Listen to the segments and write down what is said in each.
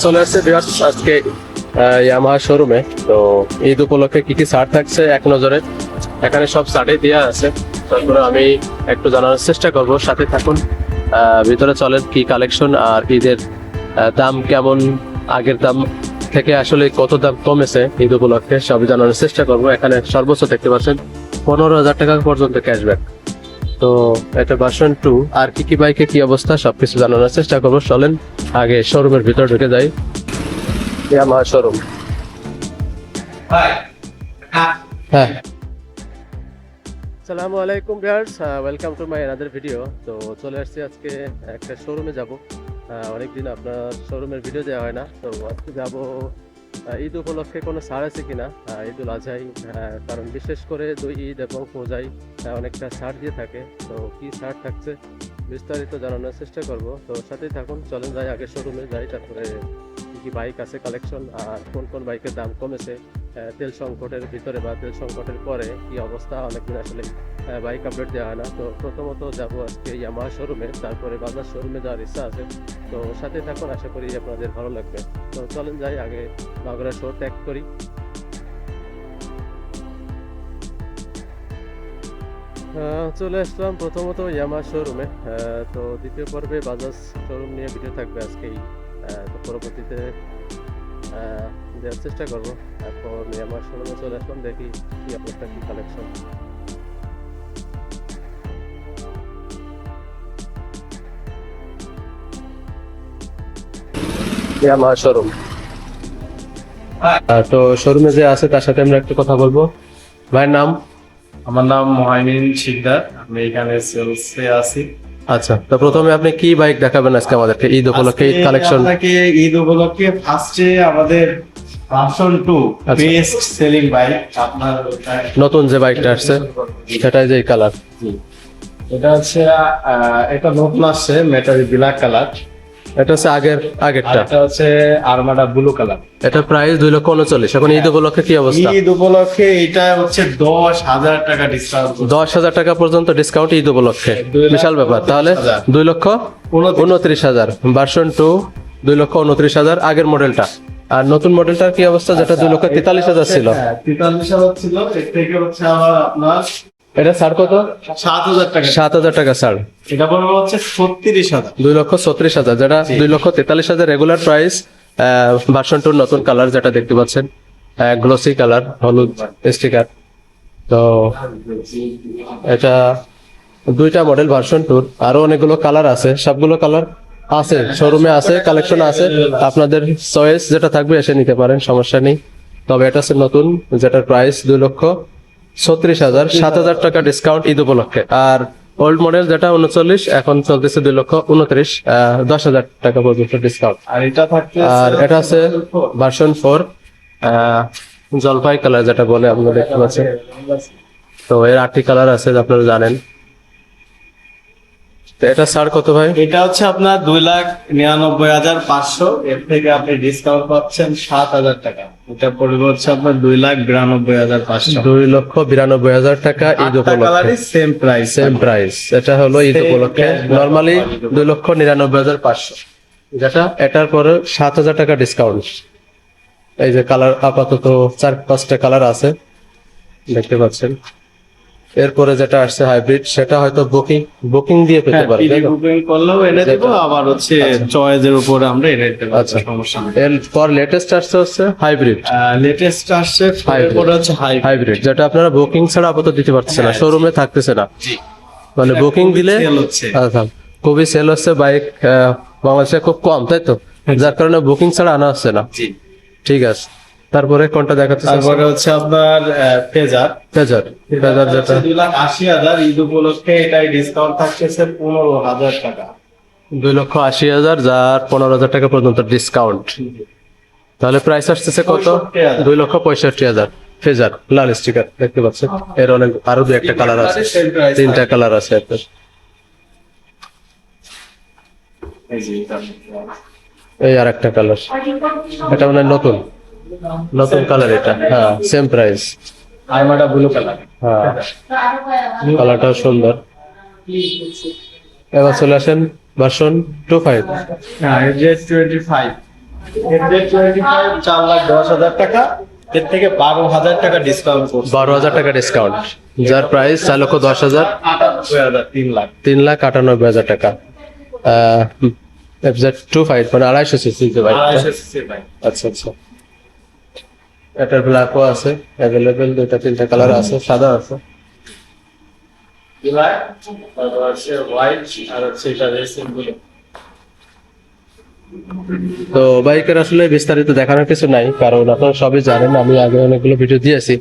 চলে আসছে ভিউয়ার্স আজকে ইয়ামাহা শোরুমে। তো ঈদ উপলক্ষে কি কি ছাড় থাকছে এক নজরে এখানে সব ছাড়ই দেওয়া আছে। তারপরে আমি একটু জানানোর চেষ্টা করব, সাথে থাকুন। ভিতরে চলেন কি কালেকশন আর ঈদের দাম কেমন, আগের দাম থেকে আসলে কত দাম কমেছে ঈদ উপলক্ষে সবই জানানোর চেষ্টা করব। এখানে সর্বোচ্চ দেখতে পাচ্ছেন 15,000 টাকা পর্যন্ত ক্যাশব্যাক। তো এটা ভার্সন 2 আর কি কি বাইকে কি অবস্থা সবকিছু জানানোর চেষ্টা করবো। চলেন আগে শোরুমের ভিতর ঢুকে যাই। Yamaha showroom. হ্যাঁ, আসসালামু আলাইকুম viewers, welcome to my another video. তো চলে আসছি আজকে একটা শোরুমে যাব। অনেকদিন আপনার শোরুমের ভিডিও দেওয়া হয় না, তো আজকে যাব ঈদ উপলক্ষে কোনো ছাড় আছে কিনা, ঈদুল আজহাই, কারণ বিশেষ করে দুই ঈদ এবং পূজাই অনেকটা ছাড় দিয়ে থাকে। তো কি ছাড় থাকছে বিস্তারিত জানানোর চেষ্টা করব। তো সাথেই থাকুন, চলেন যাই আগে শোরুমে যাই, তারপরে কি কি বাইক আছে কালেকশন আর কোন কোন বাইকের দাম কমেছে, তেল সংকটের ভিতরে বা তেল সংকটের পরে কি অবস্থা, অনেকদিন আসলে বাইক আপডেট দেওয়া হয় না। তো প্রথমত যাব আজকে ইয়ামাহা শোরুমে, তারপরে বাজাজ শোরুমে যাওয়ার ইচ্ছা আছে। তো সাথে থাকুন, আশা করি আপনাদের ভালো লাগবে। তো চলেন যাই আগে মাগুরা শো ত্যাগ করি। চলে আসলাম প্রথমত ইয়ামাহা শোরুমে। তো দ্বিতীয় পর্বে বাজাজ শোরুম নিয়ে ভিডিও থাকবে আজকেই। তো পরবর্তীতে দেওয়ার চেষ্টা করবো। এখন ইয়ামাহা শোরুমে চলে আসলাম, দেখি কি আপনারটা কি কালেকশন। Yamaha showroom. তো শোরুমে যে আছে তার সাথে আমরা একটু কথা বলবো। ভাইয়ের নাম? আমার নাম মহাইমিন শিকদার, আমি এখানে সেলসে আছি। আচ্ছা, তো প্রথমে আপনি কি বাইক দেখাবেন আজকে আমাদেরকে ঈদ উপলক্ষে, ঈদ কালেকশন? আপনাকে ঈদ উপলক্ষে ফার্স্টে আমাদের ভার্সন 2 আচ্ছা। বেস্ট সেলিং বাইক আপনার নতুন যে বাইকটা আসছে সেটাই যে কালার। এটা হচ্ছে এটা নতুন আসছে মেটালি ব্ল্যাক কালার। এটা হচ্ছে আগেরটা। এটা হচ্ছে আরমাডা ব্লু কালার। এটা প্রাইস 2,39,000। এখন ঈদ উপলক্ষে কি অবস্থা? ঈদ উপলক্ষে এটা হচ্ছে 10,000 টাকা ডিসকাউন্ট। 10,000 টাকা পর্যন্ত ডিসকাউন্ট ঈদ উপলক্ষে, বিশাল ব্যাপার। তাহলে 2,29,000 ভার্সন 2, 2,29,000 আগের মডেলটা। আর নতুন মডেলটার কি অবস্থা, যেটা 2,43,000 ছিল? 43,000 ছিল, এর থেকে হচ্ছে আবার আপনার এটা ছাড় কত? 7,000 টাকা। 7,000 টাকা ছাড়। এটা পড়বে হচ্ছে 36,000। 2,36,000, যেটা 2,43,000 রেগুলার প্রাইস। ভার্সন 2 নতুন কালার যেটা দেখতে পাচ্ছেন, গ্লোসি কালার, হলুদ স্টিকার। তো এটা দুইটা মডেল ভার্সন 2, আরো অনেকগুলো কালার আছে, সবগুলো কালার আছে শোরুমে, আছে কালেকশন আছে। আপনাদের চয়েস যেটা থাকবে এসে নিতে পারেন, সমস্যা নেই। তবে এটা হচ্ছে নতুন, যেটার প্রাইস 2,36,000, 7,000 টাকা ডিসকাউন্ট ঈদ উপলক্ষে। আর ওল্ড মডেল যেটা 39 এখন চলতেছে 2,29,000, 10,000 টাকা পর্যন্ত ডিসকাউন্ট। আর এটা থাকতে আর এটা আছে ভার্সন 4, জলপাই কালার যেটা বলে, আপনারা দেখতে পাচ্ছেন। তো এর 8টি কালার আছে, আপনারা জানেন। তো এটা ছাড় কত ভাই? এটা হচ্ছে আপনার 2,99,500, এর থেকে আপনি ডিসকাউন্ট পাচ্ছেন 7,000 টাকা। এটা পড়বে হচ্ছে আপনার 2,92,500। 2,92,000 টাকা ঈদ উপলক্ষে, সেম প্রাইস। Same price. এটা হলো ঈদ উপলক্ষে নরমালি 2,99,500, যেটা এটার পরে 7,000 টাকা ডিসকাউন্ট। এই যে কালার আপাতত 4-5টা কালার আছে, দেখতে পাচ্ছেন। এরপরে যেটা আসছে হাইব্রিড, সেটা হয়তো বুকিং দিয়ে পেতে পারবে। বুকিং করলেও এনে দেব, আবার হচ্ছে চয়েসের উপরে আমরা এনে দিতে পারবো, আচ্ছা। সমস্যা নেই। এরপর লেটেস্ট আসছে হচ্ছে হাইব্রিড। লেটেস্ট আসছে এরপরে হচ্ছে হাইব্রিড, যেটা আপনারা বুকিং ছাড়া আপাতত দিতে পারতেছে না, শোরুমে থাকতেছে না। জি। মানে বুকিং দিলে সেল হচ্ছে। আচ্ছা, খুবই সেল হচ্ছে বাইক বাংলাদেশে খুব কম, তাই তো? যার কারণে বুকিং ছাড়া আনা হচ্ছে না। জি। ঠিক আছে, তারপরে কোনটা দেখাতে? তারপরে হচ্ছে আপনার ফেজার। ফেজার যেটা 2,80,000 ঈদ উপলক্ষে, এটাই ডিসকাউন্ট থাকতেছে 15,000 টাকা। 2,80,000, যার 15,000 টাকা পর্যন্ত ডিসকাউন্ট। তাহলে প্রাইস আসতেছে কত? 65,000। 2,65,000 ফেজার, লাল স্টিকার দেখতে পাচ্ছেন। এর অনেক আরো 2-1টা কালার আছে, 3টা কালার আছে আপনার। এই যে এটা। এই আর একটা কালার, এটা মানে নতুন কালার এটা। হ্যাঁ, same price. Armada blue colour. হ্যাঁ, কালারটাও সুন্দর। এবার চলে আসেন ভার্সন 25। হ্যাঁ, এই যে 25। FZ25 4,10,000 টাকা, এর থেকে 12,000 টাকা ডিসকাউন্ট করছে। 12,000 টাকা ডিসকাউন্ট, যার প্রাইস 4,10,000, 98,000, 3 লাখ। 3,98,000 টাকা। FZ25 মানে 250 সিসি বাইক। 250 সিসির বাইক। আচ্ছা আচ্ছা, এটার ব্ল্যাকও আছে অ্যাভেলেবেল, 2-3টা কালার আছে, সাদা আছে। ব্ল্যাক, তারপর আছে হোয়াইট, আর হচ্ছে এটা রেসিং গুলো। তো বাইকের আসলে বিস্তারিত দেখানোর কিছু নাই, কারণ আপনারা সবই জানেন, আমি আগে অনেকগুলো ভিডিও দিয়েছি।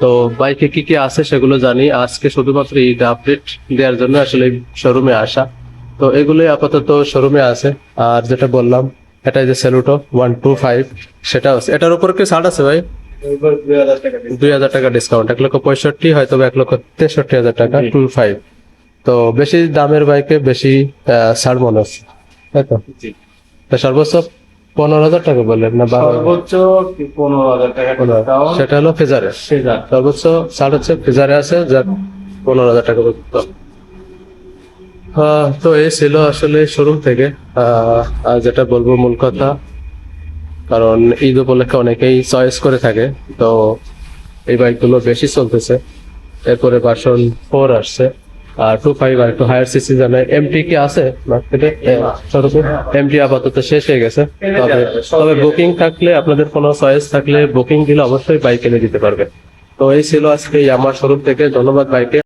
তো বাইকে কি কি আছে সেগুলো জানি, আজকে শুধুমাত্র এই আপডেট দেওয়ার জন্য আসলে শোরুমে আসা। তো এগুলোই আপাতত শোরুমে আছে। আর যেটা বললাম, এটা যে সেলুটো 125, সেটা আছে। এটার উপর কি ছাড় আছে ভাই? এরপর 2,000 টাকা discount। 2,000 টাকা ডিসকাউন্ট, 1,65,000, হয়তো 1,63,000 টাকা, জি। 25। তো বেশি দামের বাইকে বেশি ছাড় মনে হচ্ছে, তাই তো? জি। তো সর্বোচ্চ 15,000 টাকা বললেন না 12,000? সর্বোচ্চ 15,000 টাকা discount। সেটা হলো ফেজারে, সেটা। সর্বোচ্চ ছাড় হচ্ছে ফেজারে আছে, যার 15,000 টাকা পর্যন্ত। তো এই ছিল আসলে শোরুম থেকে। আর যেটা বলবো মূল কথা, কারণ ঈদ উপলক্ষে অনেকেই চয়েস করে থাকে, তো এই বাইকগুলো বেশি চলতেছে। এরপরে ভার্সন 4 আসছে, আর 25 আর একটু হায়ার সিসি জানে। এমটি কি আছে মার্কেটে? এমটি আপাতত শেষ হয়ে গেছে। তবে তবে বুকিং থাকলে, আপনাদের কোনো চয়েস থাকলে বুকিং দিলে অবশ্যই বাইক এনে দিতে পারবে। তো এই ছিল আজকে আমার শোরুম থেকে। ধন্যবাদ বাইকে।